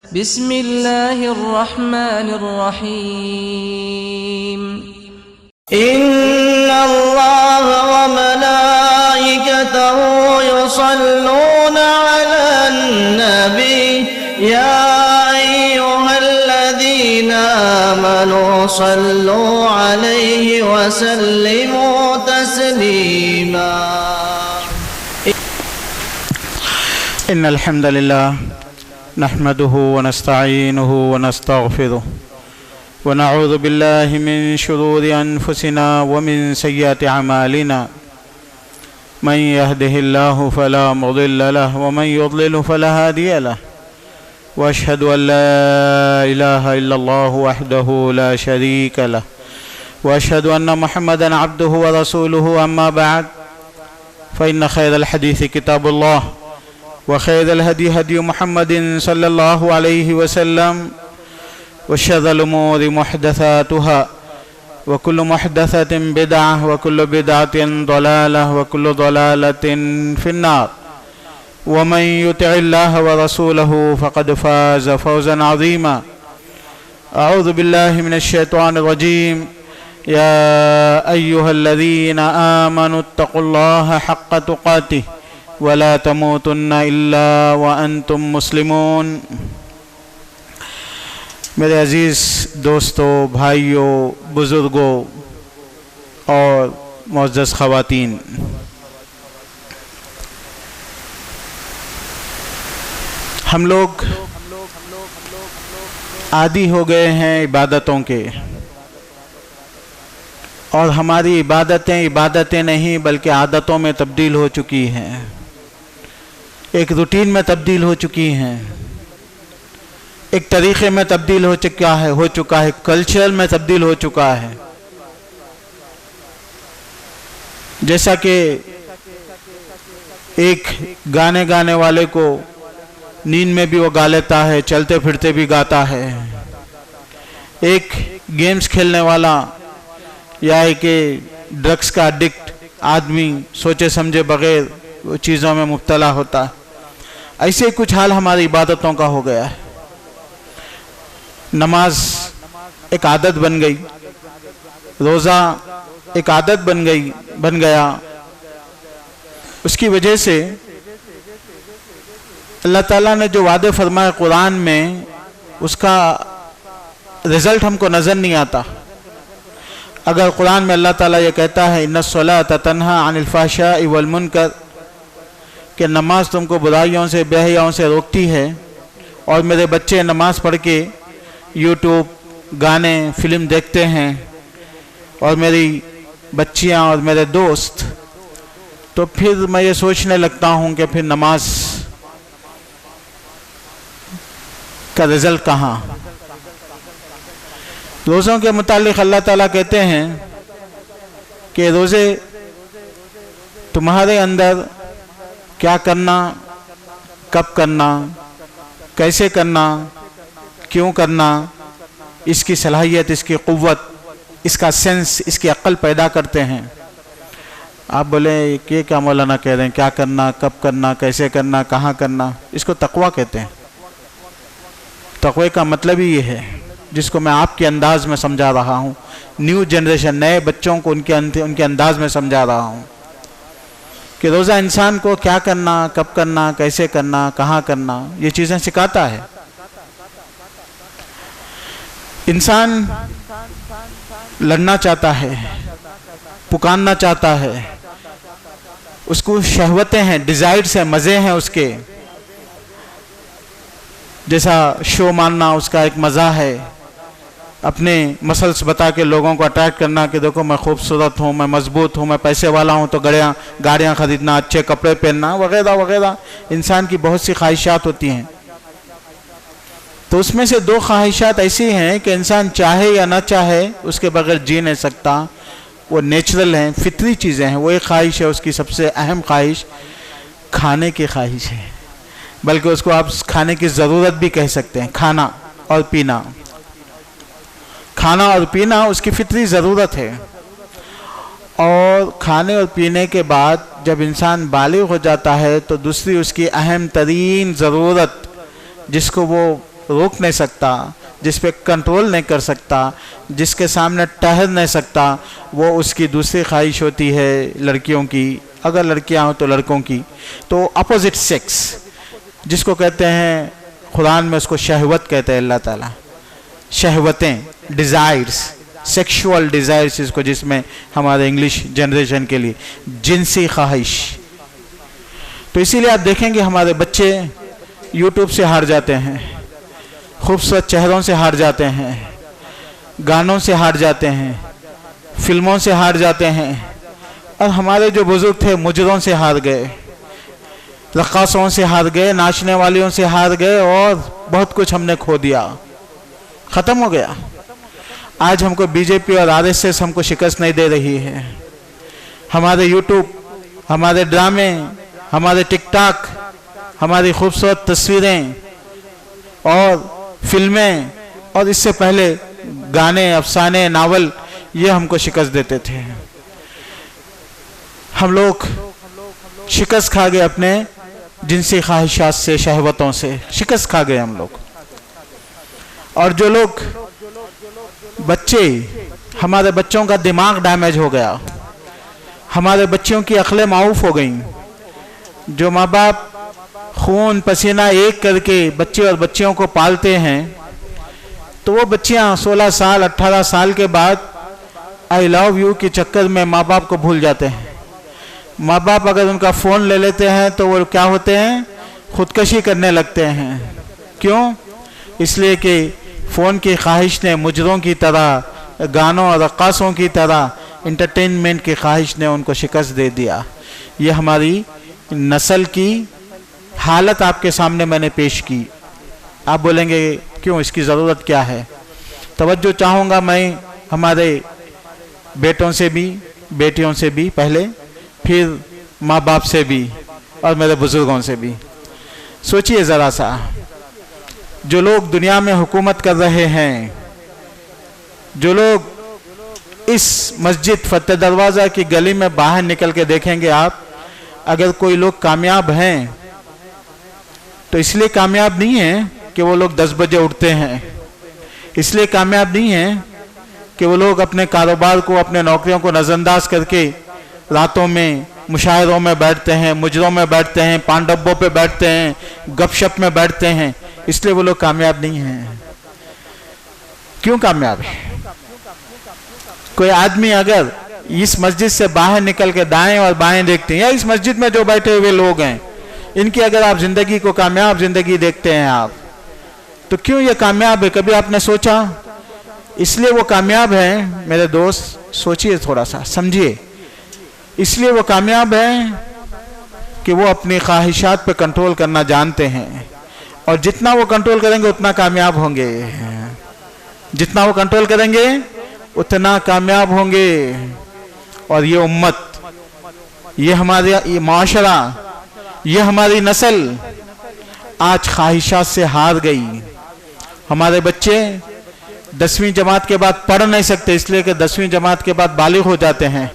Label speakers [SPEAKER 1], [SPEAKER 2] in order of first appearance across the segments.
[SPEAKER 1] बिस्मिल्लाहिर्रहमानिर्रहीम।
[SPEAKER 2] इन्नल्लाह व मलाइकतहु युसल्लूना अलन नबी या अय्युहल्लज़ीना आमनू सल्लू अलैहि व सल्लिमू तस्लीमा।
[SPEAKER 3] इन्नल हम्दुलिल्लाह नहमदुहु व नस्तईनुहु व नस्तगफिरुह व नऊज़ु बिल्लाहि मिन शुरूरि अनफुसिना व मिन सय्यिआति अमालिना मन यहदिहिल्लाहु फला मुदिल्ल लहु व मन युद्लिलहु फला हादिय लहु व अशहदु अन ला इलाहा इल्लल्लाहु वहदहु ला शरीक लहु व अशहदु अन्न मुहम्मदन अब्दुहु व रसूलुहु अम्मा बअद फ़इन्न खैरल हदीस किताबुल्लाह व खैरल हदी हदी मुहम्मदिन सल्लल्लाहु अलैहि वसल्लम व शर्रल उमूरि मुहदसातुहा व कुल्लु मुहदसतिन बिदअह व कुल्लु बिदअतिन दलालह व कुल्लु दलालतिन फिन्नार व मन युतिइल्लाह व रसूलहु फ़क़द फ़ाज़ फ़ौज़न अज़ीमा। अऊज़ु बिल्लाहि मिनश शैतानिर रजीम। या अय्युहल्लज़ीना आमनुत्तक़ुल्लाह हक़्क़ तुक़ातिह वला तमूतुन्ना इल्ला व अंतुम मुस्लिमून। मेरे अज़ीज़ दोस्तों, भाइयों, बुज़ुर्गों और मुअज़्ज़ज़ ख़वातीन, हम लोग आदी हो गए हैं इबादतों के, और हमारी इबादतें नहीं बल्कि आदतों में तब्दील हो चुकी हैं, एक रूटीन में तब्दील हो चुकी हैं, एक तरीक़े में तब्दील हो चुका है, कल्चर में तब्दील हो चुका है। जैसा कि एक गाने वाले को नींद में भी वो गा लेता है, चलते फिरते भी गाता है। एक गेम्स खेलने वाला या एक ड्रग्स का एडिक्ट आदमी सोचे समझे बगैर वो चीज़ों में मुब्तला होता है। ऐसे कुछ हाल हमारी इबादतों का हो गया है। नमाज एक आदत बन गई, रोज़ा एक आदत बन गया। उसकी वजह से अल्लाह ताला ने जो वादे फरमाए कुरान में, उसका रिज़ल्ट हमको नज़र नहीं आता। अगर कुरान में अल्लाह ताला ये कहता है इन्नस्सलात तन्हा अनिल फ़हशाइ वल मुनकर, कि नमाज तुमको बुराइयों से बेहयाओं से रोकती है, और मेरे बच्चे नमाज पढ़ के यूट्यूब गाने फिल्म देखते हैं, और मेरी बच्चियां और मेरे दोस्त, तो फिर मैं ये सोचने लगता हूँ कि फिर नमाज का रिज़ल्ट कहाँ। रोज़ों के मुतालिक अल्लाह ताला कहते हैं कि रोज़े तुम्हारे अंदर क्या करना, कब करना, कैसे करना, क्यों करना, इसकी सलाहियत, इसकी क़ुव्वत, इसका सेंस, इसकी अक्ल पैदा करते हैं। आप बोले कि क्या मौलाना कह रहे हैं, क्या करना, कब करना, कैसे करना, कहाँ करना, इसको तक़वा कहते हैं। तक़वे का मतलब ही ये है, जिसको मैं आपके अंदाज में समझा रहा हूँ, न्यू जनरेशन, नए बच्चों को उनके अंदाज में समझा रहा हूँ कि रोज़ा इंसान को क्या करना, कब करना, कैसे करना, कहाँ करना, ये चीज़ें सिखाता है। इंसान लड़ना चाहता है, पुकारना चाहता है, उसको शहवतें हैं, डिज़ायर्स हैं, मज़े हैं उसके। जैसा शो मानना उसका एक मज़ा है, अपने मसल्स बता के लोगों को अट्रैक्ट करना कि देखो मैं खूबसूरत हूँ, मैं मजबूत हूँ, मैं पैसे वाला हूँ, तो गाड़ियाँ ख़रीदना, अच्छे कपड़े पहनना वगैरह वगैरह। इंसान की बहुत सी ख्वाहिशात होती हैं। तो उसमें से दो ख्वाहिशात ऐसी हैं कि इंसान चाहे या ना चाहे उसके बगैर जी नहीं सकता। वो नेचुरल हैं, फितरी चीज़ें हैं। वो एक ख्वाहिश है, उसकी सबसे अहम ख्वाहिश खाने की ख्वाहिश है, बल्कि उसको आप खाने की ज़रूरत भी कह सकते हैं। खाना और पीना, खाना और पीना उसकी फितरी ज़रूरत है। और खाने और पीने के बाद जब इंसान बालिग हो जाता है तो दूसरी उसकी अहम तरीन ज़रूरत जिसको वो रोक नहीं सकता, जिस पे कंट्रोल नहीं कर सकता, जिसके सामने ठहर नहीं सकता, वो उसकी दूसरी ख्वाहिश होती है लड़कियों की, अगर लड़कियां हो तो लड़कों की। तो अपोजिट सेक्स जिसको कहते हैं, कुरान में उसको शहवत कहते हैं अल्लाह ताला। शहवतें, डिज़ायर्स, सेक्सुअल डिज़ायर्स इसको, जिसमें हमारे इंग्लिश जनरेशन के लिए जिनसी ख्वाहिश। तो इसीलिए आप देखेंगे हमारे बच्चे यूट्यूब से हार जाते हैं, खूबसूरत चेहरों से हार जाते हैं, गानों से हार जाते हैं, फिल्मों से हार जाते हैं। और हमारे जो बुजुर्ग थे मुजरों से हार गए, रक्कासों से हार गए, नाचने वालियों से हार गए, और बहुत कुछ हमने खो दिया, ख़त्म हो गया। आज हमको बीजेपी और आरएसएस हमको शिकस्त नहीं दे रही है। हमारे यूट्यूब, हमारे ड्रामे, हमारे टिकटॉक, हमारी खूबसूरत तस्वीरें और फिल्में, और इससे पहले गाने, अफसाने, नावल, ये हमको शिकस्त देते थे। हम लोग शिकस्त खा गए अपने जिनसी ख्वाहिशात से, शहवतों से शिकस्त खा गए हम लोग। और जो लोग बच्चे, हमारे बच्चों का दिमाग डैमेज हो गया, हमारे बच्चों की अक्लें माऊफ हो गई। जो माँ बाप खून पसीना एक करके बच्चे और बच्चियों को पालते हैं, तो वो बच्चियाँ 16 साल 18 साल के बाद आई लव यू के चक्कर में माँ बाप को भूल जाते हैं। माँ बाप अगर उनका फ़ोन ले लेते हैं तो वो क्या होते हैं, खुदकशी करने लगते हैं। क्यों? इसलिए कि फ़ोन की ख्वाहिश ने मुजरों की तरह, गानों और रक्कासों की तरह, इंटरटेनमेंट की ख्वाहिश ने उनको शिकस्त दे दिया। ये हमारी नस्ल की हालत आपके सामने मैंने पेश की। आप बोलेंगे क्यों, इसकी ज़रूरत क्या है? तवज्जो चाहूँगा मैं हमारे बेटों से भी, बेटियों से भी पहले, फिर माँ बाप से भी, और मेरे बुज़ुर्गों से भी। सोचिए ज़रा सा, जो लोग दुनिया में हुकूमत कर रहे हैं, जो लोग इस मस्जिद फतेह दरवाज़ा की गली में बाहर निकल के देखेंगे आप, अगर कोई लोग कामयाब हैं तो इसलिए कामयाब नहीं है कि वो लोग 10 बजे उठते हैं, इसलिए कामयाब नहीं है कि वो लोग अपने कारोबार को, अपने नौकरियों को नज़रअंदाज करके रातों में मुशायरों में बैठते हैं, मुजरों में बैठते हैं, पान डब्बों पे बैठते हैं, गपशप में बैठते हैं, इसलिए वो लोग कामयाब नहीं हैं। क्यों कामयाब है? कोई आदमी अगर इस मस्जिद से बाहर निकल के दाएं और बाएं देखते हैं, या इस मस्जिद में जो बैठे हुए लोग हैं, इनकी अगर आप जिंदगी को कामयाब जिंदगी देखते हैं आप, तो क्यों ये कामयाब है? कभी आपने सोचा? इसलिए वो कामयाब है मेरे दोस्त, सोचिए थोड़ा सा, समझिए। इसलिए वो कामयाब है कि वो अपनी ख्वाहिशात पे कंट्रोल करना जानते हैं, और जितना वो कंट्रोल करेंगे उतना कामयाब होंगे। जितना वो कंट्रोल करेंगे उतना कामयाब होंगे। और ये उम्मत, ये हमारे, ये माशरा, ये हमारी नस्ल आज ख्वाहिशात से हार गई। हमारे बच्चे 10वीं जमात के बाद पढ़ नहीं सकते, इसलिए कि 10वीं जमात के बाद बालिग हो जाते हैं।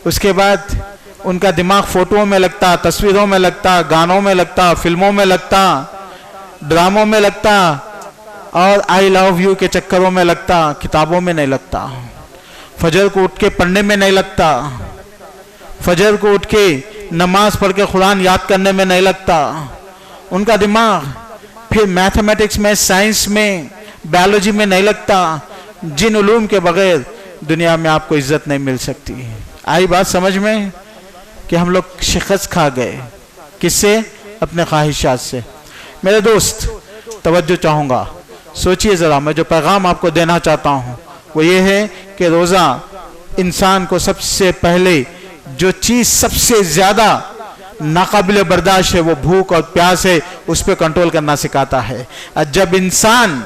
[SPEAKER 3] उसके बाद उनका दिमाग फोटोओं में लगता, तस्वीरों में लगता, गानों में लगता, फिल्मों में लगता, ड्रामों में लगता, और आई लव यू के चक्करों में लगता, किताबों में नहीं लगता। फजर को उठ के पढ़ने में नहीं लगता, फजर को उठ के नमाज पढ़ के कुरान याद करने में नहीं लगता। उनका दिमाग फिर मैथमेटिक्स में, साइंस में, बायोलॉजी में नहीं लगता, जिन उलूम के बगैर दुनिया में आपको इज्जत नहीं मिल सकती। आई बात समझ में कि हम लोग शिकस्त खा गए, किससे? अपने ख्वाहिशात से। मेरे दोस्त, तवज्जो चाहूँगा, सोचिए ज़रा, मैं जो पैगाम आपको देना चाहता हूँ वो ये है कि रोज़ा इंसान को सबसे पहले जो चीज़ सबसे ज़्यादा नाकाबिल बर्दाश्त है वो भूख और प्यास है, उस पर कंट्रोल करना सिखाता है। और जब इंसान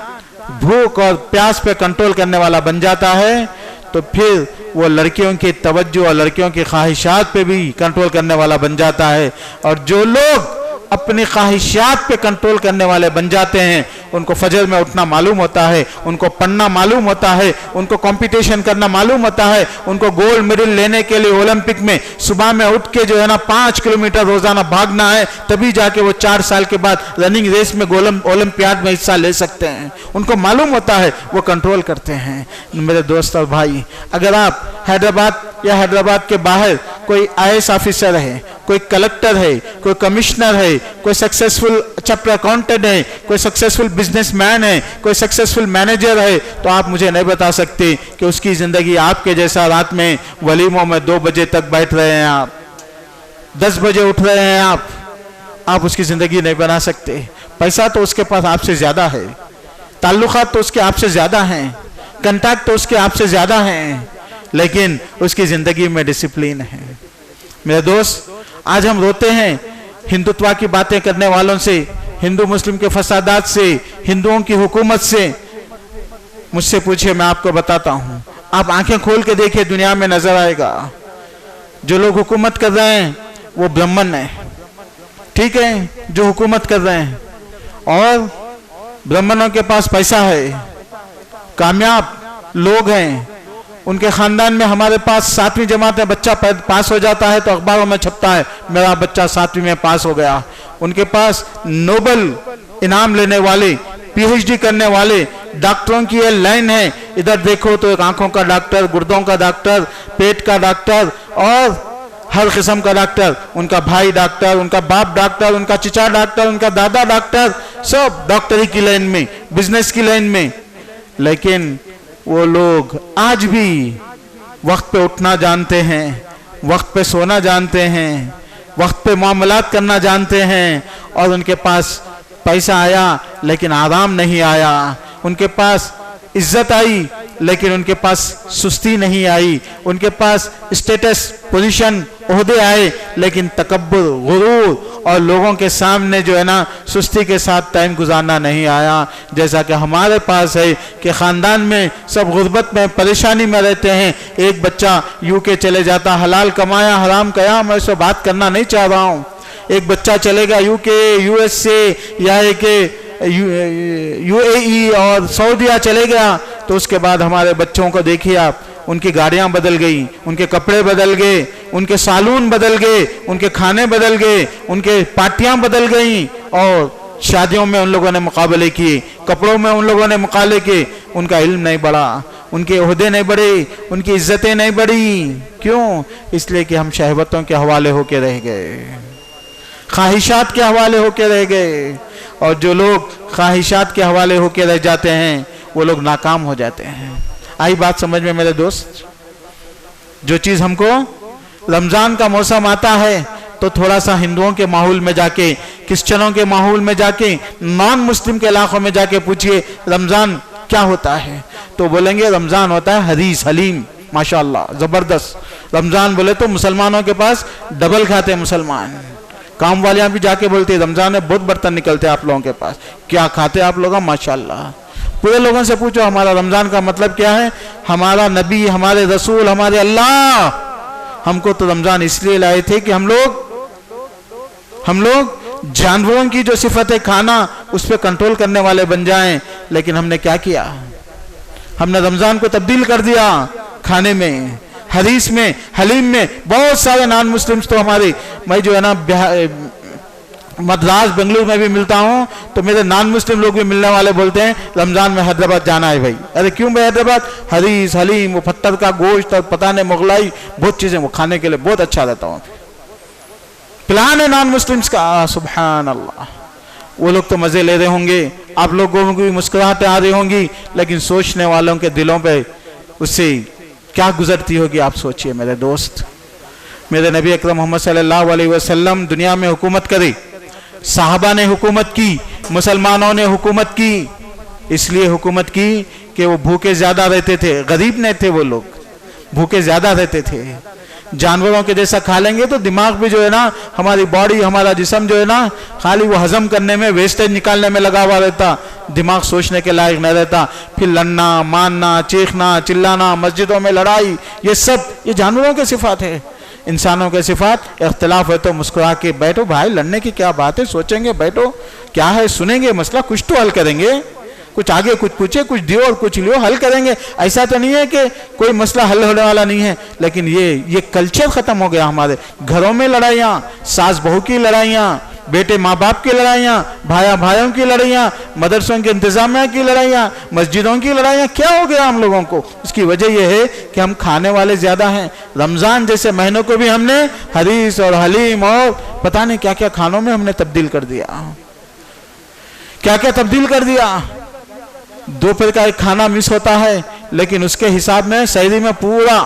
[SPEAKER 3] भूख और प्यास पे कंट्रोल करने वाला बन जाता है तो फिर वो लड़कियों की तवज्जो और लड़कियों की ख्वाहिशात पे भी कंट्रोल करने वाला बन जाता है। और जो लोग अपनी ख्वाहिशात पे कंट्रोल करने वाले बन जाते हैं उनको फजर में उठना मालूम होता है, उनको पढ़ना मालूम होता है, उनको कंपटीशन करना मालूम होता है, उनको गोल्ड मेडल लेने के लिए ओलंपिक में सुबह में उठ के जो है ना 5 किलोमीटर रोजाना भागना है, तभी जाके वो 4 साल के बाद रनिंग रेस में ओलंपियाड में हिस्सा ले सकते हैं। उनको मालूम होता है, वो कंट्रोल करते हैं। मेरे दोस्त और भाई, अगर आप हैदराबाद या हैदराबाद के बाहर कोई IAS ऑफिसर है, कोई कलेक्टर है, कोई कमिश्नर है, कोई सक्सेसफुल चैप्टर अकाउंटेंट है, कोई सक्सेसफुल बिजनेसमैन है, कोई सक्सेसफुल मैनेजर है, तो आप मुझे नहीं बता सकते कि उसकी जिंदगी आपके जैसा रात में वलीमों में 2 बजे तक बैठ रहे हैं, आप 10 बजे उठ रहे हैं, आप उसकी जिंदगी नहीं बना सकते। पैसा तो उसके पास आपसे ज्यादा है, ताल्लुकात तो उसके आपसे ज्यादा हैं, कंटैक्ट तो उसके आपसे ज्यादा हैं, लेकिन उसकी जिंदगी में डिसिप्लिन है। मेरे दोस्त, आज हम रोते हैं हिंदुत्व की बातें करने वालों से, हिंदू मुस्लिम के फसादात से, हिंदुओं की हुकूमत से। मुझसे पूछिए, मैं आपको बताता हूं, आप आंखें खोल के देखिए, दुनिया में नजर आएगा जो लोग हुकूमत कर रहे हैं वो ब्राह्मण है, ठीक है, जो हुकूमत कर रहे हैं, और ब्राह्मणों के पास पैसा है, कामयाब लोग हैं, उनके खानदान में हमारे पास 7वीं जमात में बच्चा पास हो जाता है तो अखबारों में छपता है मेरा बच्चा 7वीं में पास हो गया। उनके पास नोबेल इनाम लेने वाले, PhD करने वाले डॉक्टरों की ये लाइन है। इधर देखो तो एक आंखों का डॉक्टर, गुर्दों का डॉक्टर, पेट का डॉक्टर और हर किस्म का डॉक्टर, उनका भाई डॉक्टर, उनका बाप डॉक्टर, उनका चचा डॉक्टर, उनका दादा डॉक्टर, सब डॉक्टरी की लाइन में, बिजनेस की लाइन में। लेकिन वो लोग आज भी वक्त पे उठना जानते हैं, वक्त पे सोना जानते हैं, वक्त पे मामलात करना जानते हैं, और उनके पास पैसा आया लेकिन आराम नहीं आया, उनके पास इज्जत आई लेकिन उनके पास सुस्ती नहीं आई, उनके पास स्टेटस, पोजीशन, ओहदे आए लेकिन तकब्बुर, गुरूर और लोगों के सामने जो है ना सुस्ती के साथ टाइम गुजारना नहीं आया। जैसा कि हमारे पास है कि खानदान में सब गुर्बत में, परेशानी में रहते हैं। एक बच्चा UK चले जाता, हलाल कमाया हराम कया, मैं इससे बात करना नहीं चाह रहा हूँ। एक बच्चा चलेगा UK, USA या UAE और सऊदीया चले गया, तो उसके बाद हमारे बच्चों को देखिए आप, उनकी गाड़ियां बदल गई, उनके कपड़े बदल गए, उनके सालून बदल गए, उनके खाने बदल गए, उनके पार्टियां बदल गई, और शादियों में उन लोगों ने मुकाबले किए, कपड़ों में उन लोगों ने मुकाबले किए। उनका इल्म नहीं बढ़ा, उनके ओहदे नहीं बढ़े, उनकी इज्जतें नहीं बढ़ी। क्यों? इसलिए कि हम शहवतों के हवाले होके रह गए, ख्वाहिशात के हवाले होके रह गए, और जो लोग ख्वाहिशात के हवाले होके रह जाते हैं वो लोग नाकाम हो जाते हैं। आई बात समझ में मेरे दोस्त? जो चीज हमको रमजान का मौसम आता है तो थोड़ा सा हिंदुओं के माहौल में जाके, क्रिश्चियनों के माहौल में जाके, नॉन मुस्लिम के इलाकों में जाके पूछिए रमजान क्या होता है, तो बोलेंगे रमजान होता है हरीस, हलीम, माशाअल्लाह जबरदस्त। रमजान बोले तो मुसलमानों के पास डबल खाते हैं मुसलमान। काम वालियां भी जाके बोलती है रमजान में बहुत बर्तन निकलते हैं आप लोगों के पास, क्या खाते आप लोग? माशाअल्लाह। पूरे लोगों से पूछो हमारा रमजान का मतलब क्या है? हमारा नबी, हमारे रसूल, हमारे अल्लाह हमको तो रमजान इसलिए लाए थे कि हम लोग जानवरों की जो सिफत है खाना, उस पर कंट्रोल करने वाले बन जाएं। लेकिन हमने क्या किया? हमने रमजान को तब्दील कर दिया खाने में, हरीस में, हलीम में। बहुत सारे नॉन मुस्लिम्स तो हमारे, मैं जो है ना मद्रास बेंगलुरु में भी मिलता हूं तो मेरे नॉन मुस्लिम लोग भी मिलने वाले बोलते हैं रमजान में हैदराबाद जाना है भाई। अरे क्यों भाई हैदराबाद? हरीस, हलीम, वो पत्थर का गोश्त और पता नहीं मुगलाई, बहुत चीजें वो खाने के लिए बहुत अच्छा रहता हूँ। प्लान है नॉन मुस्लिम्स का, सुभान अल्लाह। वो लोग तो मजे ले रहे होंगे, आप लोगों को भी मुस्कुराहटें आ रही होंगी, लेकिन सोचने वालों के दिलों पे उससे क्या गुजरती होगी आप सोचिए मेरे दोस्त। मेरे नबी अकरम मोहम्मद सल्लल्लाहु अलैहि वसल्लम दुनिया में हुकूमत करे, साहबा ने हुकूमत की, मुसलमानों ने हुकूमत की। इसलिए हुकूमत की कि वो भूखे ज्यादा रहते थे, गरीब नहीं थे वो लोग, भूखे ज्यादा रहते थे। जानवरों के जैसा खा लेंगे तो दिमाग भी जो है ना, हमारी बॉडी, हमारा जिस्म जो है ना, खाली वो हजम करने में, वेस्टेज निकालने में लगा हुआ रहता, दिमाग सोचने के लायक नहीं रहता। फिर लड़ना, मारना, चीखना, चिल्लाना, मस्जिदों में लड़ाई, ये सब ये जानवरों की सिफात है। इंसानों के सिफात, इख्तिलाफ है तो मुस्कुरा के बैठो भाई, लड़ने की क्या बात है, सोचेंगे बैठो, क्या है सुनेंगे मसला, कुछ तो हल करेंगे, कुछ आगे कुछ पूछे, कुछ दियो और कुछ लियो, हल करेंगे। ऐसा तो नहीं है कि कोई मसला हल होने वाला नहीं है, लेकिन ये कल्चर खत्म हो गया। हमारे घरों में लड़ाइयाँ, सास बहू की लड़ाइयाँ, बेटे माँ बाप की लड़ाइयाँ, भाइयों की लड़ाइयाँ, मदरसों के इंतजामिया की लड़ाइयाँ, मस्जिदों की लड़ाइयाँ, क्या हो गया हम लोगों को? इसकी वजह यह है कि हम खाने वाले ज्यादा हैं। रमजान जैसे महीनों को भी हमने हरीस और हलीम और पता नहीं क्या क्या खानों में हमने तब्दील कर दिया, क्या क्या तब्दील कर दिया। दोपहर का एक खाना मिस होता है, लेकिन उसके हिसाब में सहरी में पूरा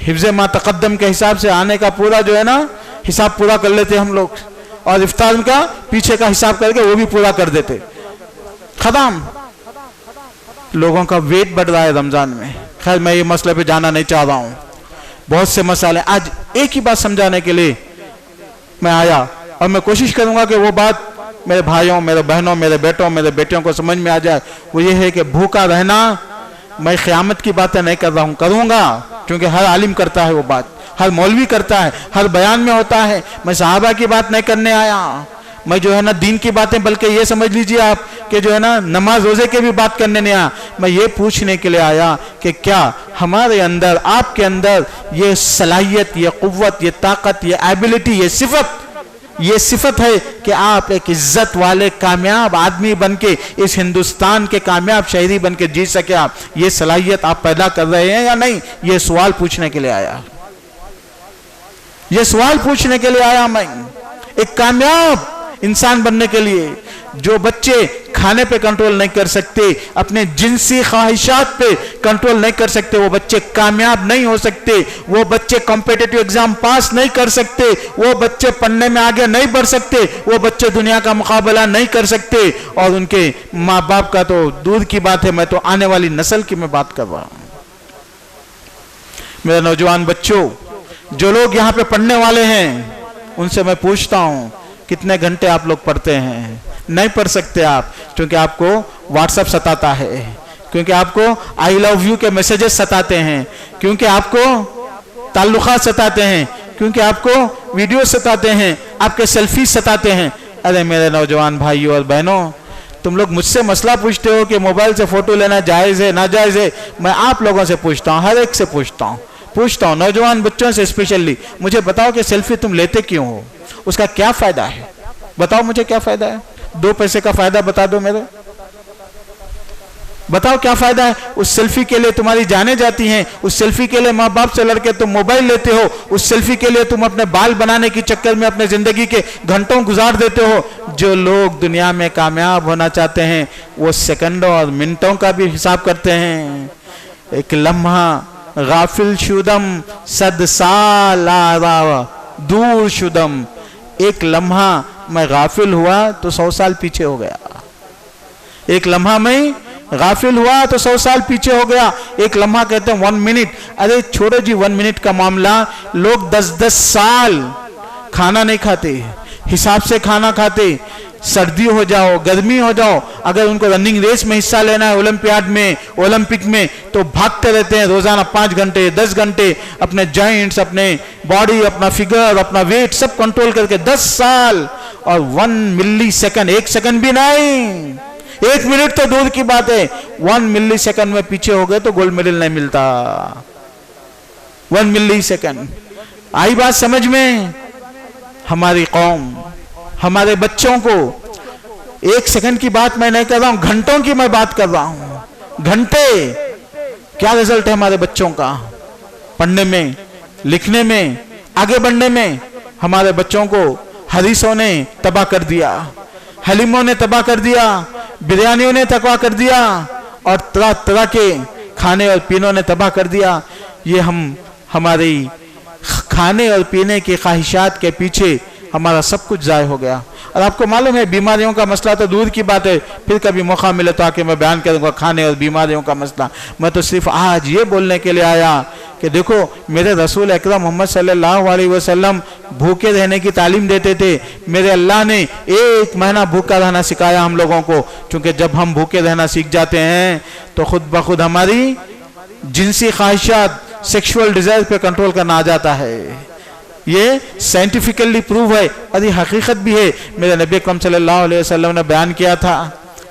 [SPEAKER 3] हिफ्ज़े मा तक़द्दम के हिसाब से आने का पूरा जो है ना हिसाब पूरा कर लेते हम लोग, और इफ्तार का पीछे का हिसाब करके वो भी पूरा कर देते। खत्म। लोगों का वेट बढ़ रहा है रमजान में। खैर मैं ये मसले पे जाना नहीं चाह रहा हूं, बहुत से मसाले। आज एक ही बात समझाने के लिए मैं आया, और मैं कोशिश करूंगा कि वो बात मेरे भाइयों, मेरे बहनों, मेरे बेटों, मेरे बेटियों को समझ में आ जाए। वो ये है कि भूखा रहना, मैं क़यामत की बातें नहीं कर रहा हूं, करूंगा, क्योंकि हर आलिम करता है वो बात, हर मौलवी करता है, हर बयान में होता है। मैं सहाबा की बात नहीं करने आया, मैं जो है ना दीन की बातें, बल्कि ये समझ लीजिए आप कि जो है ना नमाज रोजे की भी बात करने नहीं आया। मैं ये पूछने के लिए आया कि क्या हमारे अंदर, आपके अंदर ये सलाहियत, ये कुव्वत, ये ताकत, ये एबिलिटी, ये सिफत है कि आप एक इज्जत वाले कामयाब आदमी बनके इस हिंदुस्तान के कामयाब शहरी बनके जी सके? आप ये सलाहियत आप पैदा कर रहे हैं या नहीं? ये सवाल पूछने के लिए आया, ये सवाल पूछने के लिए आया मैं। एक कामयाब इंसान बनने के लिए, जो बच्चे खाने पे कंट्रोल नहीं कर सकते, अपने जिनसी ख्वाहिशात पे कंट्रोल नहीं कर सकते, वो बच्चे कामयाब नहीं हो सकते, वो बच्चे कॉम्पिटिटिव एग्जाम पास नहीं कर सकते, वो बच्चे पढ़ने में आगे नहीं बढ़ सकते, वो बच्चे दुनिया का मुकाबला नहीं कर सकते। और उनके माँ बाप का तो दूर की बात है, मैं तो आने वाली नस्ल की मैं बात कर रहा हूं। मेरे नौजवान बच्चों, जो लोग यहाँ पे पढ़ने वाले हैं, उनसे मैं पूछता हूं कितने घंटे आप लोग पढ़ते हैं? नहीं पढ़ सकते आप, क्योंकि आपको व्हाट्सएप सताता है, क्योंकि आपको आई लव यू के मैसेजेस सताते हैं, क्योंकि आपको ताल्लुकात सताते हैं, क्योंकि आपको वीडियो सताते हैं, आपके सेल्फी सताते हैं। अरे मेरे नौजवान भाइयों और बहनों, तुम लोग मुझसे मसला पूछते हो कि मोबाइल से फोटो लेना जायज़ है नाजायज़ है। मैं आप लोगों से पूछता हूँ, हर एक से पूछता हूँ, नौजवान बच्चों से स्पेशली, मुझे बताओ कि सेल्फी तुम लेते क्यों हो? उसका क्या फायदा है? बताओ मुझे, क्या फायदा है? 2 पैसे का फायदा बता दो मेरे, बताओ क्या फायदा है? उस सेल्फी के लिए तुम्हारी जाने जाती हैं, उस सेल्फी के लिए माँ बाप से लड़के तुम मोबाइल लेते हो, उस सेल्फी के लिए तुम अपने बाल बनाने के चक्कर में अपने जिंदगी के घंटों गुजार देते हो। जो लोग दुनिया में कामयाब होना चाहते हैं, वो सेकंडों और मिनटों का भी हिसाब करते हैं। एक लम्हा गाफिल शुदम सद साल दूर शुदम, एक लम्हा मैं गाफिल हुआ तो 100 साल पीछे हो गया। एक लम्हा में गाफिल हुआ तो 100 साल पीछे हो गया। एक लम्हा कहते हैं 1 मिनट। अरे छोड़ो जी 1 मिनट का मामला, लोग 10-10 साल खाना नहीं खाते, हिसाब से खाना खाते। सर्दी हो जाओ, गर्मी हो जाओ, अगर उनको रनिंग रेस में हिस्सा लेना है, ओलंपियाड में, ओलंपिक में, तो भागते रहते हैं रोजाना 5 घंटे 10 घंटे, अपने जॉइंट्स, अपने बॉडी, अपना फिगर, अपना वेट सब कंट्रोल करके 10 साल। और 1 मिली सेकंड, 1 सेकंड भी नहीं, 1 मिनट तो दूर की बात है, 1 मिली सेकंड में पीछे हो गए तो गोल्ड मेडल नहीं मिलता। 1 मिली सेकंड। आई बात समझ में? हमारी कौम, हमारे बच्चों को 1 सेकंड की बात मैं नहीं कर रहा हूं, घंटों की मैं बात कर रहा हूं। घंटे, क्या रिजल्ट है हमारे बच्चों का पढ़ने में, लिखने में, आगे बढ़ने में? हमारे बच्चों को हरीसों ने तबाह कर दिया, हलीमों ने तबाह कर दिया, बिरयानियों ने तबाह कर दिया, और तरह तरह के खाने और पीनों ने तबाह कर दिया। ये हमारी खाने और पीने की ख्वाहिशात के पीछे हमारा सब कुछ ज़ाय हो गया। और आपको मालूम है, बीमारियों का मसला तो दूर की बात है, फिर कभी मौका मिले तो आके मैं बयान करूंगा खाने और बीमारियों का मसला। मैं तो सिर्फ आज ये बोलने के लिए आया कि देखो, मेरे रसूल अकरम मोहम्मद सल्लल्लाहु अलैहि वसल्लम भूखे रहने की तालीम देते थे। मेरे अल्लाह ने 1 महीना भूखा रहना सिखाया हम लोगों को, क्योंकि जब हम भूखे रहना सीख जाते हैं तो खुद ब खुद हमारी जिनसी ख्वाहिशात, सेक्सुअल डिजायर पे कंट्रोल करना आ जाता है। ये साइंटिफिकली प्रूव है और ये हकीकत भी है। मेरे नबी अकरम सल्लल्लाहु अलैहि वसल्लम ने बयान किया था,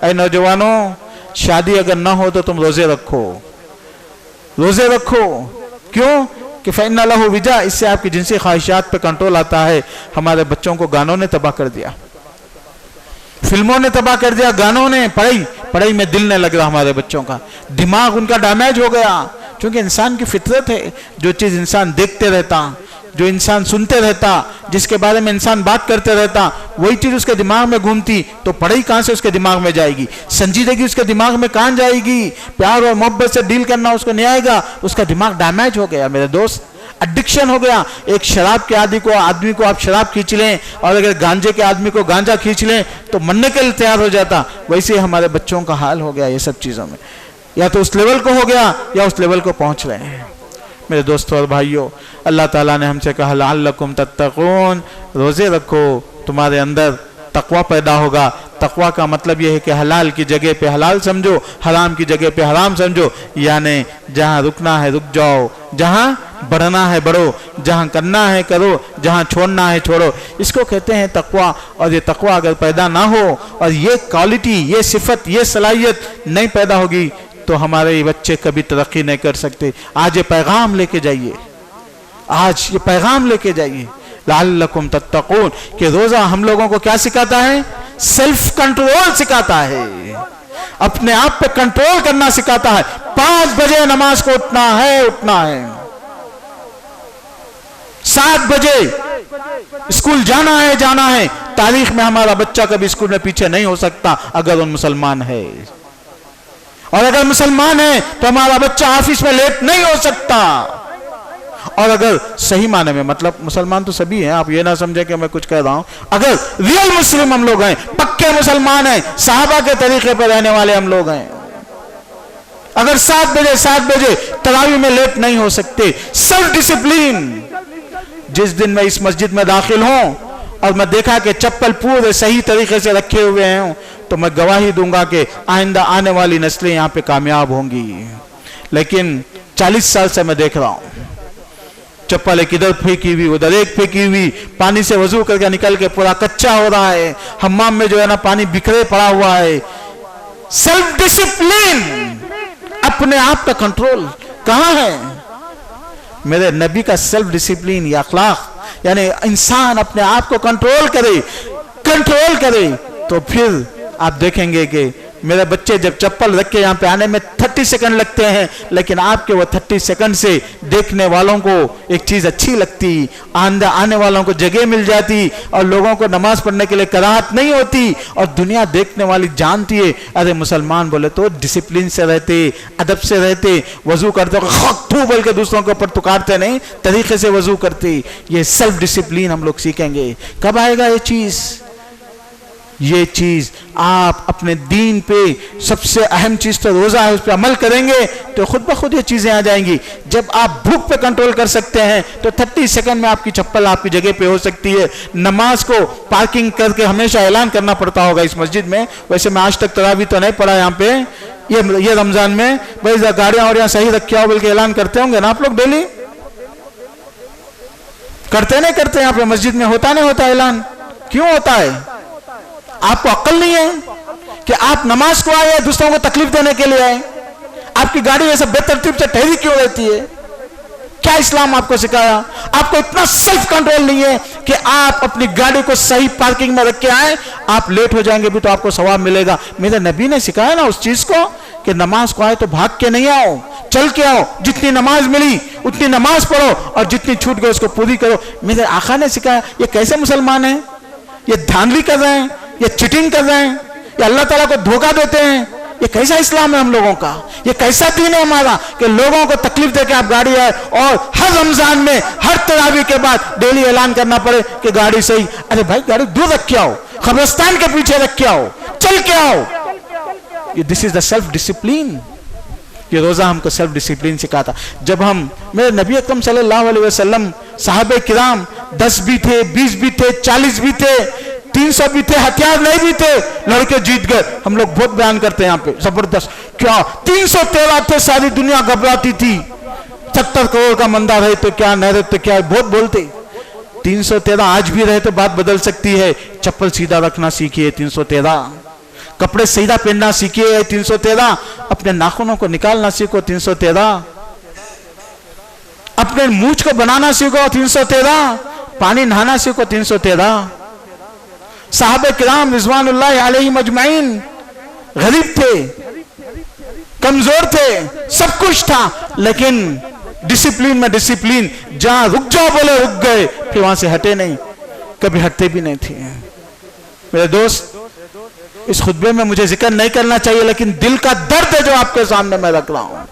[SPEAKER 3] ऐ नौजवानों, शादी अगर ना हो तो तुम रोजे रखो, रोजे रखो। क्यों? कि फ़इन्ना लहू विजा, इससे आपकी जिनसी ख्वाहिशात पे कंट्रोल आता है। हमारे बच्चों को गानों ने तबाह कर दिया, फिल्मों ने तबाह कर दिया, गानों ने, पढ़ाई में दिल नहीं लग रहा हमारे बच्चों का, दिमाग उनका डैमेज हो गया। क्योंकि इंसान की फितरत है, जो चीज़ इंसान देखते रहता, जो इंसान सुनते रहता, जिसके बारे में इंसान बात करते रहता, वही चीज़ उसके दिमाग में घूमती, तो पढ़ाई कहाँ से उसके दिमाग में जाएगी, संजीदगी उसके दिमाग में कहाँ जाएगी, प्यार और मोहब्बत से डील करना उसको नहीं आएगा, उसका दिमाग डैमेज हो गया मेरे दोस्त, एडिक्शन हो गया। एक शराब के आदमी को आप शराब खींच लें, और अगर गांजे के आदमी को गांजा खींच लें तो मरने के लिए तैयार हो जाता। वैसे ही हमारे बच्चों का हाल हो गया ये सब चीज़ों में, या तो उस लेवल को हो गया या उस लेवल को पहुंच रहे हैं। मेरे दोस्तों और भाइयों, अल्लाह ताला ने हमसे कहा लअल्लकुम तत्तकून, रोजे रखो, तुम्हारे अंदर तकवा पैदा होगा। तकवा का मतलब यह है कि हलाल की जगह पे हलाल समझो, हराम की जगह पे हराम समझो, यानी जहाँ रुकना है रुक जाओ, जहाँ बढ़ना है बढ़ो, जहाँ करना है करो, जहाँ छोड़ना है छोड़ो। इसको कहते हैं तकवा। और ये तकवा अगर पैदा ना हो और ये क्वालिटी, ये सिफत, ये सलाहियत नहीं पैदा होगी तो हमारे बच्चे कभी तरक्की नहीं कर सकते। आज ये पैगाम लेके जाइए, आज ये पैगाम लेके जाइए, लअल्लकुम तत्तकून, कि रोजा हम लोगों को क्या सिखाता है? सेल्फ कंट्रोल सिखाता है, अपने आप पे कंट्रोल करना सिखाता है। 5 बजे नमाज को उठना है, 7 बजे स्कूल जाना है। तारीख में हमारा बच्चा कभी स्कूल में पीछे नहीं हो सकता अगर वो मुसलमान है, और अगर मुसलमान है तो हमारा बच्चा ऑफिस में लेट नहीं हो सकता। और अगर सही माने में, मतलब मुसलमान तो सभी हैं, आप ये ना समझे कि मैं कुछ कह रहा हूं, अगर रियल मुस्लिम हम लोग हैं, पक्के मुसलमान हैं, साहबा के तरीके पर रहने वाले हम लोग हैं, अगर 7 बजे तरावी में लेट नहीं हो सकते। Self discipline. जिस दिन मैं इस मस्जिद में दाखिल हूं और मैं देखा कि चप्पल पूरे सही तरीके से रखे हुए हैं, तो मैं गवाही दूंगा कि आइंदा आने वाली नस्लें यहाँ पे कामयाब होंगी। लेकिन 40 साल से मैं देख रहा हूं, चप्पल एक इधर फेंकी हुई, उधर एक फेंकी हुई, पानी से वजू करके निकल के पूरा कच्चा हो रहा है, हम्माम में जो है ना पानी बिखरे पड़ा हुआ है। सेल्फ डिसिप्लिन, अपने आप का कंट्रोल कहां है? मेरे नबी का सेल्फ डिसिप्लिन या अखलाक, यानी इंसान अपने आप को कंट्रोल करे तो फिर आप देखेंगे कि मेरे बच्चे जब चप्पल रख के यहाँ पे आने में 30 सेकंड लगते हैं, लेकिन आपके वो 30 सेकंड से देखने वालों को एक चीज़ अच्छी लगती, आने वालों को जगह मिल जाती, और लोगों को नमाज पढ़ने के लिए कराहत नहीं होती, और दुनिया देखने वाली जानती है अरे मुसलमान बोले तो डिसिप्लिन से रहते, अदब से रहते, वजू करते थू बोल के दूसरों के ऊपर तुकारते नहीं, तरीके से वजू करते। ये सेल्फ डिसिप्लिन हम लोग सीखेंगे। कब आएगा ये चीज़? ये चीज आप अपने दीन पे सबसे अहम चीज तो रोजा है, उस पर अमल करेंगे तो खुद ब खुद ये चीजें आ जाएंगी। जब आप भूख पे कंट्रोल कर सकते हैं तो 30 सेकंड में आपकी चप्पल आपकी जगह पे हो सकती है। नमाज को पार्किंग करके हमेशा ऐलान करना पड़ता होगा इस मस्जिद में। वैसे मैं आज तक तरावी तो नहीं पढ़ा यहाँ पे, ये रमजान में भाई गाड़ियां और यहाँ सही रखी हो बल्कि ऐलान करते होंगे ना आप लोग? डेली करते नहीं करते? यहाँ पे मस्जिद में होता नहीं होता ऐलान? क्यों होता है? आपको अक्ल नहीं है कि आप नमाज को आए, दूसरों को तकलीफ देने के लिए आए? आपकी गाड़ी ऐसे बेतरतीब से ठहरी क्यों रहती है? क्या इस्लाम आपको सिखाया? आपको इतना सेल्फ कंट्रोल नहीं है कि आप अपनी गाड़ी को सही पार्किंग में रख के आए। आप लेट हो जाएंगे भी तो आपको सवाब मिलेगा। मेरे नबी ने सिखाया ना उस चीज को कि नमाज को आए तो भाग के नहीं आओ, चल के आओ। जितनी नमाज मिली उतनी नमाज पढ़ो और जितनी छूट गई उसको पूरी करो। मेरे आका ने सिखाया। ये कैसे मुसलमान हैं? ये धांधली कर रहे हैं, ये चिटिंग कर रहे हैं, ये अल्लाह ताला को धोखा देते हैं। ये कैसा इस्लाम है हम लोगों का? ये कैसा दीन है हमारा कि लोगों को तकलीफ देके आप गाड़ी आए और हर रमजान में हर तरावी के बाद डेली ऐलान करना पड़े कि गाड़ी सही। अरे भाई गाड़ी दूर रख के आओ, कब्रिस्तान के पीछे रख के आओ, चल के आओ। ये this is the self discipline. ये रोजा हमको सेल्फ डिसिप्लिन सिखाता। जब हम मेरे नबी अकरम सल्लल्लाहु अलैहि वसल्लम, साहबे किराम 10 भी थे, 20 भी थे, 40 भी थे, 300 भी थे, हथियार नहीं भी थे, लड़के जीत गए। हम लोग बहुत बयान करते हैं यहाँ पे, जबरदस्त। क्या 313 थे, सारी दुनिया घबराती थी। 70 करोड़ का मंदा रहे तो क्या, नहीं रहे तो क्या, बहुत बोलते। 313 आज भी रहे तो बात बदल सकती है। चप्पल सीधा रखना सीखिए 313, कपड़े सीधा पहनना सीखिए 313, अपने नाखूनों को निकालना सीखो 313, अपने मूंछ को बनाना सीखो 313, पानी नहाना सीखो 313। साहबे किराम रिजवानुल्लाह अलैहिम अजमाइन गरीब थे, कमजोर थे, सब कुछ था, लेकिन डिसिप्लिन में डिसिप्लिन, जहां रुक जाओ बोले रुक गए, फिर वहां से हटे नहीं, कभी हटते भी नहीं थे। मेरे दोस्त, इस खुतबे में मुझे जिक्र नहीं करना चाहिए, लेकिन दिल का दर्द है जो आपके सामने मैं रख रहा हूं।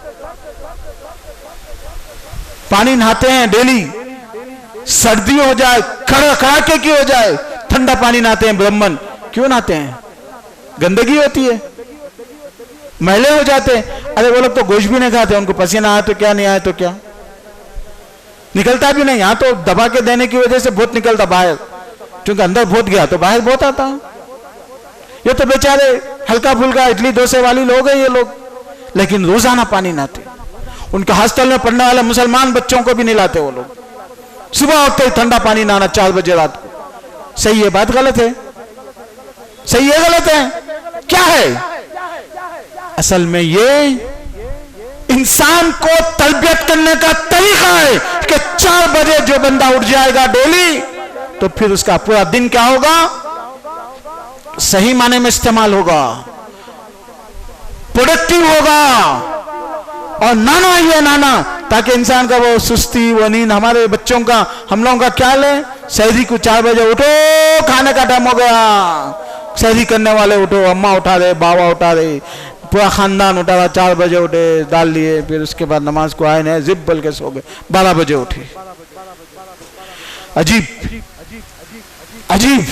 [SPEAKER 3] पानी नहाते हैं डेली, सर्दी हो जाए, कड़ाके की हो जाए, ठंडा पानी नहाते हैं। ब्राह्मण क्यों नहाते हैं? गंदगी होती है, मैले हो जाते हैं। अरे वो लोग तो गोश्त भी नहीं खाते, उनको पसीना आया तो क्या, नहीं आया तो क्या, निकलता भी नहीं। यहां तो दबा के देने की वजह से बहुत निकलता बाहर, क्योंकि अंदर बहुत गया तो बाहर बहुत आता। ये तो बेचारे हल्का फुल्का इडली डोसे वाली लोग हैं ये लोग, लेकिन रोजाना पानी नहाते। उनके हॉस्टल में पढ़ने वाले मुसलमान बच्चों को भी नहलाते वो लोग, सुबह उठते ही ठंडा पानी नहाना 4 बजे रात को। सही है बात? गलत है? सही है गलत है? क्या है? असल में ये इंसान को तरबियत करने का तरीका है कि 4 बजे जो बंदा उठ जाएगा डेली, तो फिर उसका पूरा दिन क्या होगा? सही माने में इस्तेमाल होगा, प्रोडक्टिव होगा। और नाना ये नाना, ताकि इंसान का वो सुस्ती, वो नींद, हमारे बच्चों का, हम लोगों का क्या है, सहरी को 4 बजे उठो, खाने का टाइम हो गया, सहरी करने वाले उठो, अम्मा उठा रहे, बाबा उठा रहे, पूरा खानदान उठा रहा, 4 बजे उठे, डाल लिए, फिर उसके बाद नमाज को आए नहीं, जिप बल के सो गए, 12 बजे उठे। अजीब अजीब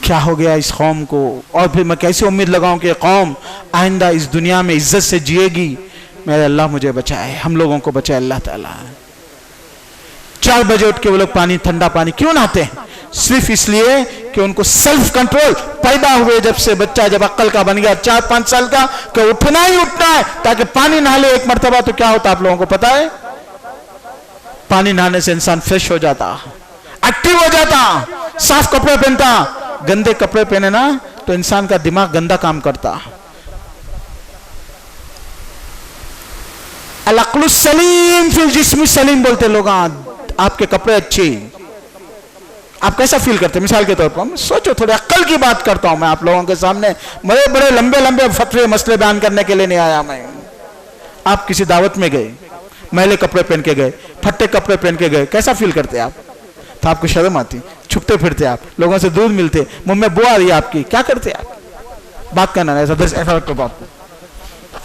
[SPEAKER 3] क्या हो गया इस कौम को। और फिर मैं कैसे उम्मीद लगाऊं कि कौम आइंदा इस दुनिया में इज्जत से जिएगी। मेरे अल्लाह मुझे बचाए, हम लोगों को बचाए अल्लाह ताला। 4 बजे उठ के वो लोग पानी, ठंडा पानी क्यों नहाते हैं? सिर्फ इसलिए कि उनको सेल्फ कंट्रोल, पैदा हुए जब से बच्चा जब अक्ल का बन गया 4-5 साल का, कि उठना ही उठना है, ताकि पानी नहा ले एक मरतबा तो क्या होता आप लोगों को पता है? पानी नहाने से इंसान फ्रेश हो जाता, एक्टिव हो जाता, साफ कपड़े पहनता। गंदे कपड़े पहने ना तो इंसान का दिमाग गंदा काम करता। अल अक्लुस सलीम फिल जिस्मि सलीम बोलते लोग। आपके कपड़े अच्छे, आप कैसा फील करते हैं? मिसाल के तौर पर सोचो, थोड़ी अक्ल की बात करता हूं मैं आप लोगों के सामने। बड़े बड़े लंबे लंबे फतवे मसले बयान करने के लिए नहीं आया मैं। आप किसी दावत में गए, मैले कपड़े पहन के गए, फट्टे कपड़े पहन के गए, कैसा फील करते आप? तो आपको शर्म आती, छुपते फिरते, आप लोगों से दूर मिलते, मुंह में बो आ रही है आपकी, क्या करते आप? बात करना ऐसा तो बात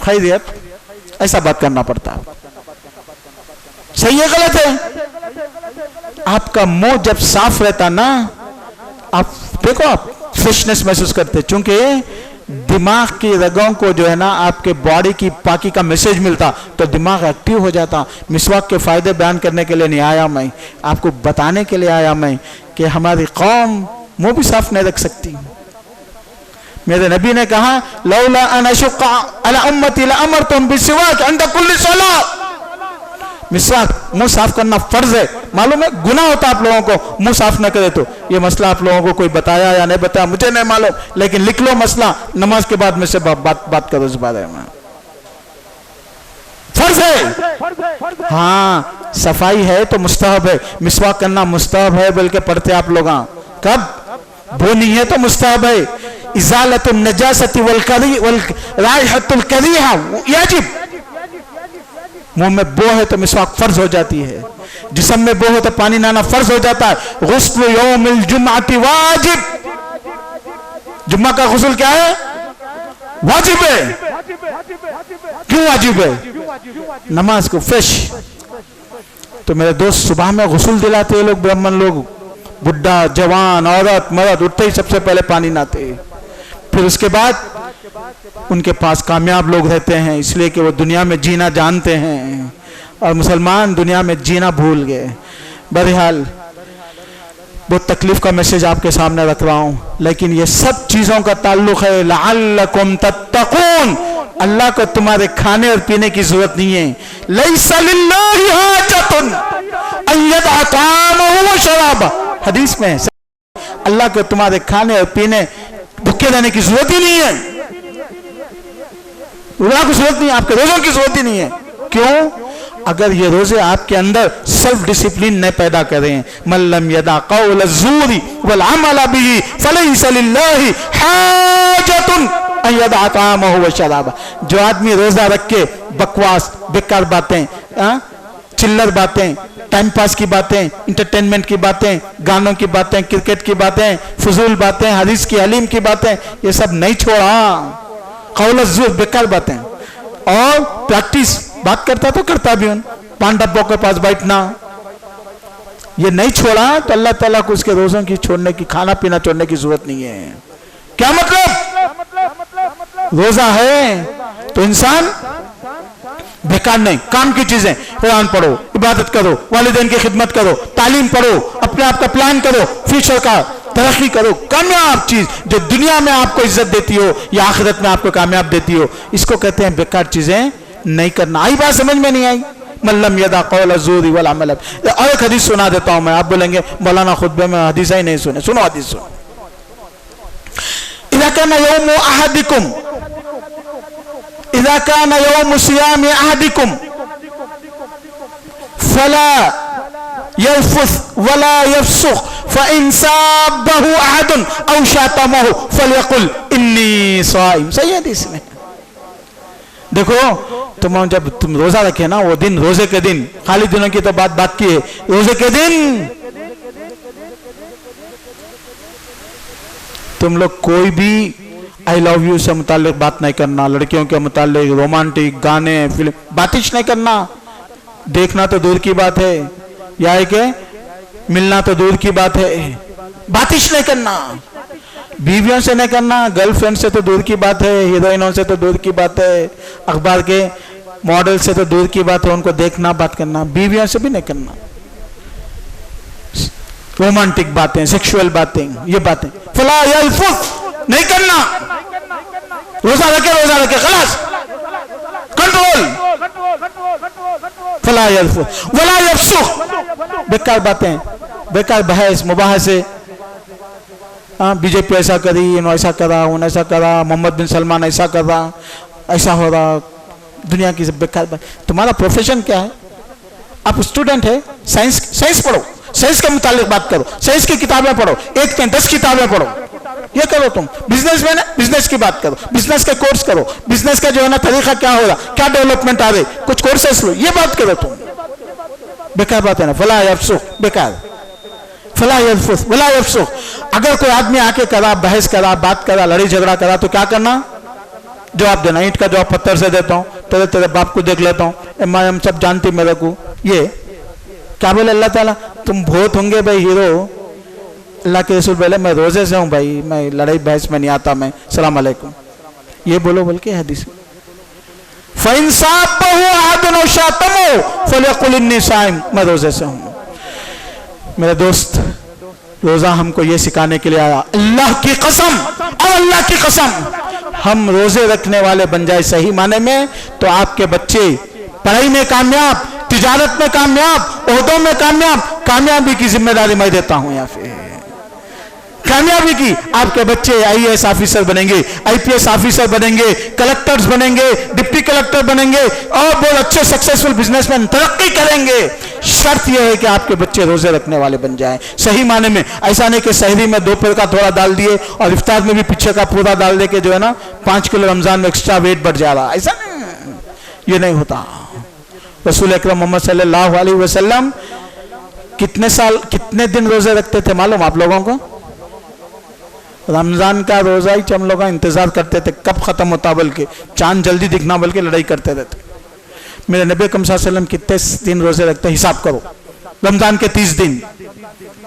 [SPEAKER 3] खैरियत, ऐसा बात करना पड़ता। सही है गलत है? आपका मुंह जब साफ रहता ना, आप देखो, आप फ्रेशनेस महसूस करते, क्योंकि दिमाग की रगों को जो है ना आपके बॉडी की पाकी का मैसेज मिलता, तो दिमाग एक्टिव हो जाता। मिसवाक के फायदे बयान करने के लिए नहीं आया मैं, आपको बताने के लिए आया मैं कि हमारी कौम मुंह भी साफ नहीं रख सकती। मेरे नबी ने कहा, लौला अन अशुक्का अला उम्मती लअमरतुम बिसिवाक इंद कुल्ली सलात। मिसवाक, मुंह साफ करना फर्ज है। मालूम है गुनाह होता आप लोगों को मुंह साफ न करे तो। ये मसला आप लोगों को कोई बताया या नहीं बताया मुझे नहीं मालूम, लेकिन लिख लो मसला, नमाज के बाद में से बात करो इस बारे में। फर्ज है। हाँ, सफाई है तो मुस्तहब है, मिसवाक करना मुस्तहब है, बल्कि पढ़ते आप लोग कब? वो नहीं है तो मुस्तहब है। इजालतुन नजासती वल राइहतुल करीहा याजिब। मुंह में बो है तो मिसवाक फर्ज हो जाती है, जिस्म में बो है तो पानी नहाना फर्ज हो जाता है। गुस्ल यौमिल जुम्अती वाजिब। जुम्मा का गुस्ल क्या है? वाजिब है। क्यों वाजिब है? नमाज को फ्रेश। तो मेरे दोस्त, सुबह में गुस्ल दिलाते हैं लोग, ब्राह्मण लोग, बुढ़ा जवान औरत मर्द, उठते ही सबसे पहले पानी नहाते, फिर उसके बाद उनके पास कामयाब लोग रहते हैं, इसलिए कि वो दुनिया में जीना जानते हैं, और मुसलमान दुनिया में जीना भूल गए। बहरहाल बहुत तकलीफ का मैसेज आपके सामने रख रहा हूं, लेकिन ये सब चीजों का ताल्लुक है लअल्लकुम तत्तकून। अल्लाह को तुम्हारे खाने और पीने की जरूरत नहीं है। लैसा लिल्लाहि हाजतुन अय्यदा तामहु व शराबा, हदीस में अल्लाह को तुम्हारे खाने और पीने भूखे रहने की जरूरत ही नहीं है, रोजा की जरूरत नहीं, आपके रोजों की जरूरत ही नहीं है। क्यों? अगर ये रोजे आपके अंदर सेल्फ डिसिप्लिन नहीं पैदा कर रहे हैं। मल्लम यदा कौल ज़ूरी वल अमल बिही फलैसा लिल्लाहि हाजतुन अन यदा तामहु व शराबा। जो आदमी रोजा रख के बकवास, बेकार बातें, चिल्लर बातें, टाइम पास की बातें, इंटरटेनमेंट की बातें, गानों की बातें, क्रिकेट की बातें, फजूल बातें, हदीस की हलीम की बातें, ये सब नहीं छोड़ा। कौल ज़ूर, बेकार बातें, और प्रैक्टिस, बात करता तो करता भी हूं, 5 डब्बों के पास बैठना, ये नहीं छोड़ा तो अल्लाह ताला को उसके रोजों की छोड़ने की, खाना पीना छोड़ने की जरूरत नहीं है। क्या मतलब? रोजा है तो इंसान बेकार नहीं, काम की चीजें, कुरान पढ़ो, इबादत करो, वालिदैन की खिदमत करो, तालीम पढ़ो, अपने आप का प्लान करो, फ्यूचर का तरक्की करो। कामयाब चीज जो दुनिया में आपको इज्जत देती हो या आखिरत में आपको कामयाब देती हो, इसको कहते हैं बेकार चीजें नहीं करना। आई बात समझ में नहीं आई? मल्लम यदा कौल ज़ूरी वल अमल। और एक हदीस सुना देता हूं मैं, आप बोलेंगे मौलाना खुतबे में हदीस ही नहीं सुने, सुनो हदीस सुनो। इज़ा काना यौमु अहदिकुम, इज़ा काना यौमु सियामि अहदिकुम फला यरफुस वला यफसुक फ़इन साबहु अहदुन औ शातमहु फलयकुल इन्नी साइम। सही हदीस में देखो, जब तुम रोजा रखे ना, वो दिन, रोजे के दिन, खाली दिनों की तो बात की है, रोजे के दिन तुम लोग कोई भी आई लव यू से मुताल्लिक बात नहीं करना, लड़कियों के मुताल्लिक रोमांटिक गाने, फिल्म, बातिश नहीं करना। देखना तो दूर की बात है, या है कि मिलना तो दूर की बात है, बातिश नहीं करना। बीवियों से नहीं करना, गर्लफ्रेंड से तो दूर की बात है, हीरोइनों से तो दूर की बात है, अखबार के मॉडल से तो दूर की बात है, उनको देखना, बात करना। बीवियों से भी नहीं करना, रोमांटिक बातें, सेक्सुअल बातें, ये बातें फला यल्फुस नहीं करना। रोजा रखे खलास, कंट्रोल। फला यल्फुस वला यफसुक, बेकार बातें, बेकार बहस मुबाहसे, बीजेपी ऐसा करी, इन्होंने ऐसा करा, उन्होंने ऐसा करा, मोहम्मद बिन सलमान ऐसा कर रहा, ऐसा हो रहा, दुनिया की सब बेकार बात। तुम्हारा प्रोफेशन क्या है? आप स्टूडेंट है, साइंस पढ़ो, साइंस के मुतालिक बात करो, साइंस की किताबें पढ़ो, 1 से 10 किताबें पढ़ो, ये करो। तुम बिजनेसमैन है, बिजनेस की बात करो, बिजनेस का कोर्स करो, बिजनेस का जो है ना तरीका क्या होगा, क्या डेवलपमेंट आ रही, कुछ कोर्सेस लो, ये बात करो तुम। बेकार बात है ना, फला यफसुक, बेकार, फला यल्फुस वला यफसुक। अगर कोई आदमी आके करा, बहस करा, बात करा, लड़ी झगड़ा करा, तो क्या करना? जवाब देना। ईंट का जवाब पत्थर से देता हूँ, तेरे बाप को देख लेता हूँ, मैं हम सब जानती मेरे को। ये क्या बोले अल्लाह ताला? तुम बहुत होंगे भाई हीरो, अल्लाह के रसूल बोले मैं रोजे से हूँ भाई, मैं लड़ाई बहस में नहीं आता, मैं सलाम अलैकुम, ये बोलो बोल के हदीस। फ़इन साबहु अहदुन औ शातमहु फलयकुल इन्नी साइम, मैं रोजे से हूँ। मेरे दोस्त, रोजा हमको ये सिखाने के लिए आया, अल्लाह की कसम और अल्लाह की कसम, हम रोजे रखने वाले बन जाए सही माने में, तो आपके बच्चे पढ़ाई में कामयाब, तिजारत में कामयाब, ओहदों में कामयाब, कामयाबी की जिम्मेदारी मैं देता हूं। या फिर कामयाबी की, आपके बच्चे आईएएस ऑफिसर बनेंगे, आईपीएस ऑफिसर बनेंगे, कलेक्टर्स बनेंगे, डिप्टी कलेक्टर बनेंगे, और बहुत अच्छे सक्सेसफुल बिजनेसमैन तरक्की करेंगे। शर्त यह है कि आपके बच्चे रोजे रखने वाले बन जाएं सही माने में। ऐसा नहीं कि सहरी में दोपहर का थोड़ा डाल दिए और इफ्तार में भी पीछे का पूरा डाल दे के जो है ना 5 किलो रमजान में एक्स्ट्रा वेट बढ़ जा रहा, ऐसा नहीं, ये नहीं होता। रसूल अकरम मोहम्मद सल्लल्लाहु अलैहि वसल्लम कितने साल, कितने दिन रोजे रखते थे मालूम आप लोगों को? रमजान का रोजा ही हम लोग इंतजार करते थे कब खत्म होता, बल्कि चांद जल्दी दिखना, बल्कि लड़ाई करते रहते। मेरे नबी अकरम सल्लल्लाहु अलैहि वसल्लम कितने दिन रोजे रखते, हिसाब करो। रमजान के 30 दिन,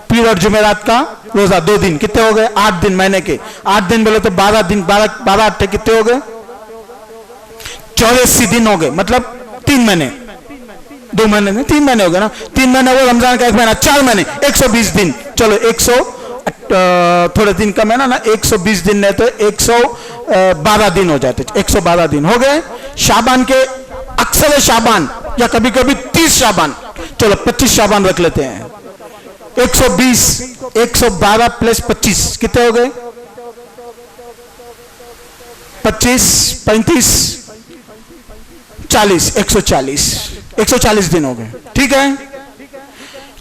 [SPEAKER 3] पीर और जुमेरात का रोजा 2 दिन, कितने हो गए? 8 दिन महीने के। 8 दिन बोले तो 12 दिन, 12 8 कितने हो गए? 84 दिन हो गए, मतलब 3 महीने, 2 महीने नहीं 3 महीने हो गए ना, 3 महीने हो गए, रमजान का 1 महीना, 4 महीने, 120 दिन। चलो 100 थोड़े दिन कम है ना, 120 दिन नहीं तो 112 दिन हो जाते, 112 दिन हो गए। शाबान के, अक्सर शाबान या कभी कभी 30 शाबान, चलो 25 शाबान रख लेते हैं। 120, 112 प्लस 25 कितने हो गए? 25, 35, 40, 140 दिन हो गए। ठीक है,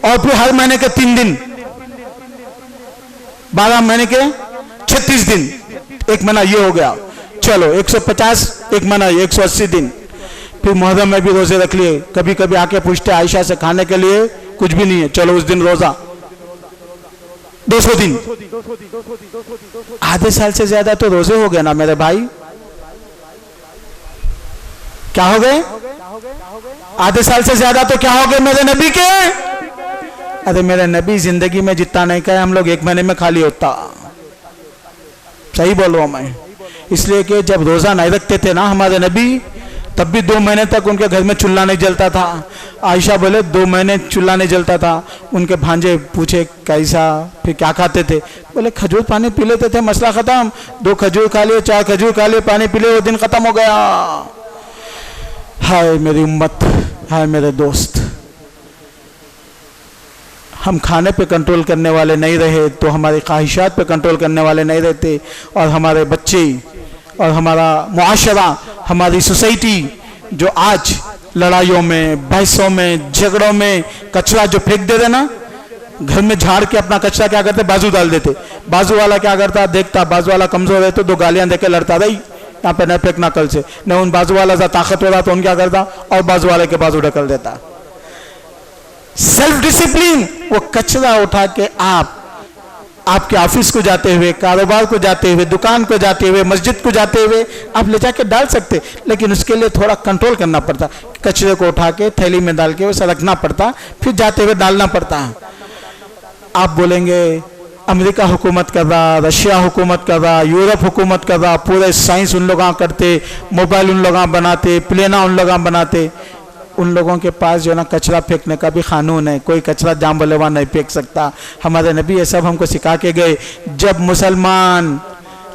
[SPEAKER 3] और फिर हर महीने के 3 दिन, 12 महीने के 36 दिन, एक महीना ये हो गया। चलो 150, एक महीना 180 दिन। फिर मुहर्रम में भी रोजे रख लिए। कभी कभी आके पूछते आयशा से खाने के लिए कुछ भी नहीं है, चलो उस दिन रोजा। 200 दिन, आधे साल से ज्यादा तो रोजे हो गए ना मेरे भाई। क्या हो गए? आधे साल से ज्यादा तो क्या हो गए मेरे नबी के? अरे मेरे नबी जिंदगी में जितना नहीं खाए हम लोग एक महीने में खा लिया होता। सही बोल रहा हूं मैं, इसलिए कि जब रोजा नहीं रखते थे ना हमारे नबी, तब भी 2 महीने तक उनके घर में चूल्हा नहीं जलता था। आयशा बोले 2 महीने चूल्हा नहीं जलता था। उनके भांजे पूछे कैसा, फिर क्या खाते थे? बोले खजूर पानी पी लेते थे, मसला खत्म। 2 खजूर खा लिए, 4 खजूर खा लिए, पानी पी लिए, वो दिन खत्म हो गया। हाय मेरी उम्मत, हाय मेरे दोस्त, हम खाने पे कंट्रोल करने वाले नहीं रहे तो हमारी ख्वाहिशात पे कंट्रोल करने वाले नहीं रहते, और हमारे बच्चे और हमारा मुआशरा, हमारी सोसाइटी जो आज लड़ाइयों में, बहसों में, झगड़ों में कचरा जो फेंक देते ना, घर में झाड़ के अपना कचरा क्या करते, बाजू डाल देते। बाजू वाला क्या करता, देखता बाजू वाला कमजोर है तो 2 गालियां देके लड़ता, रही यहाँ पे न फेंकना कल से। न उन बाजू वाला सा ताकतवर रहा तो उन क्या करता, और बाजू वाले के बाजू ढकल देता। सेल्फ डिसिप्लिन, वो कचरा उठा के आपके ऑफिस को जाते हुए, कारोबार को जाते हुए, दुकान को जाते हुए, मस्जिद को जाते हुए आप ले जाके डाल सकते, लेकिन उसके लिए थोड़ा कंट्रोल करना पड़ता। कचरे को उठा के थैली में डाल के वैसा रखना पड़ता, फिर जाते हुए डालना पड़ता। आप बोलेंगे अमेरिका हुकूमत कर रहा, रशिया हुकूमत कर रहा, यूरोप हुकूमत कर रहा, पूरे साइंस उन लोग करते, मोबाइल उन लोग बनाते, प्लेना उन लोग बनाते। उन लोगों के पास जो है ना कचरा फेंकने का भी कानून है, कोई कचरा जाम वाले वहाँ नहीं फेंक सकता। हमारे नबी ये सब हमको सिखा के गए। जब मुसलमान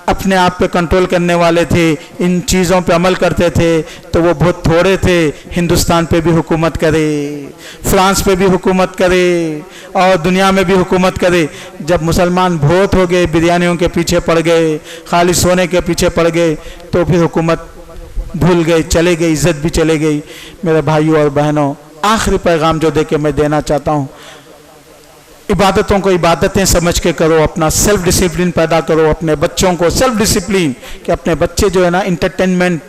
[SPEAKER 3] अपने आप पे कंट्रोल करने वाले थे, इन चीज़ों पे अमल करते थे, तो वो बहुत थोड़े थे। हिंदुस्तान पे भी हुकूमत करे, फ्रांस पे भी हुकूमत करे, और दुनिया में भी हुकूमत करे। जब मुसलमान बहुत हो गए, बिरयानियों के पीछे पड़ गए, खाली सोने के पीछे पड़ गए, तो फिर हुकूमत भूल गए, चले गई, इज्जत भी चले गई। मेरे भाइयों और बहनों, आखिरी पैगाम जो दे के मैं देना चाहता हूँ, इबादतों को इबादतें समझ के करो, अपना सेल्फ डिसिप्लिन पैदा करो, अपने बच्चों को सेल्फ डिसिप्लिन, कि अपने बच्चे जो है ना इंटरटेनमेंट,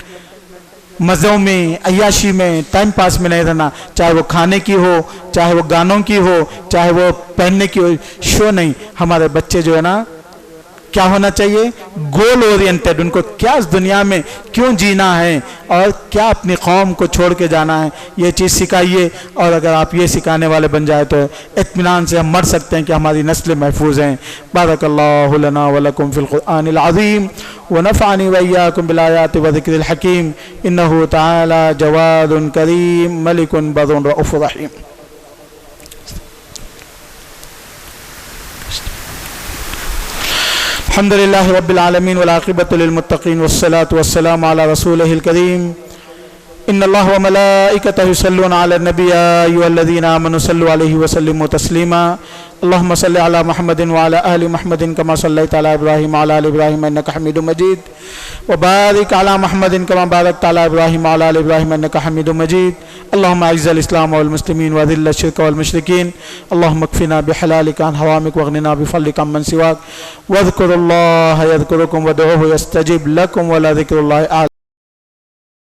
[SPEAKER 3] मज़ों में, अय्याशी में, टाइम पास में नहीं रहना। चाहे वो खाने की हो, चाहे वो गानों की हो, चाहे वो पहनने की हो, शो नहीं। हमारे बच्चे जो है ना क्या होना चाहिए, गोल ओरिएंटेड। उनको क्या इस दुनिया में क्यों जीना है और क्या अपनी कौम को छोड़ के जाना है, ये चीज़ सिखाइए। और अगर आप ये सिखाने वाले बन जाए तो इत्मीनान से हम मर सकते हैं कि हमारी नस्लें महफूज हैं। बारकल्लाहु लना व लकुम फिल कुरआनिल अज़ीम व नफ़अनी व इय्याकुम बिल आयाति व ज़िक्रिल हकीम। इन्नहु तआला जवादुन करीम मलिकुन बर्रुन रऊफ़ुर रहीम। अल्हम्दुलिल्लाहि रब्बिल आलमीन वल आक़िबतु लिल मुत्तक़ीन वस्सलातु वस्सलामु अला रसूलिहिल करीम। इन्नल्लाह व मलाइकतहु युसल्लूना अलन नबी या अय्युहल्लज़ीना आमनु सल्लु अलैहि व सल्लिमु तस्लीमा। अल्लाहुम्मा सल्लि अला मुहम्मदिन व अला आलि मुहम्मदिन कमा सल्लैता अला इब्राहीम व अला आलि इब्राहीम इन्नका हमीदुम मजीद। व बारिक अला मुहम्मदिन कमा बारकता अला इब्राहीम व अला आलि इब्राहीम इन्नका हमीदुम मजीद। अल्लाहुम्मा अइज़्ज़िल इस्लाम वल मुस्लिमीन व अज़िल्ल शिर्क वल मुशरिकीन। अल्लाहुम्मा अक्फ़िना बिहलालिका अन हरामिक वअग़निना बिफ़ज़लिका अम्मन सिवाक। वज़्कुरुल्लाह यज़्कुरुकुम वदऊहु यस्तजिब लकुम व लज़िक्रुल्लाहि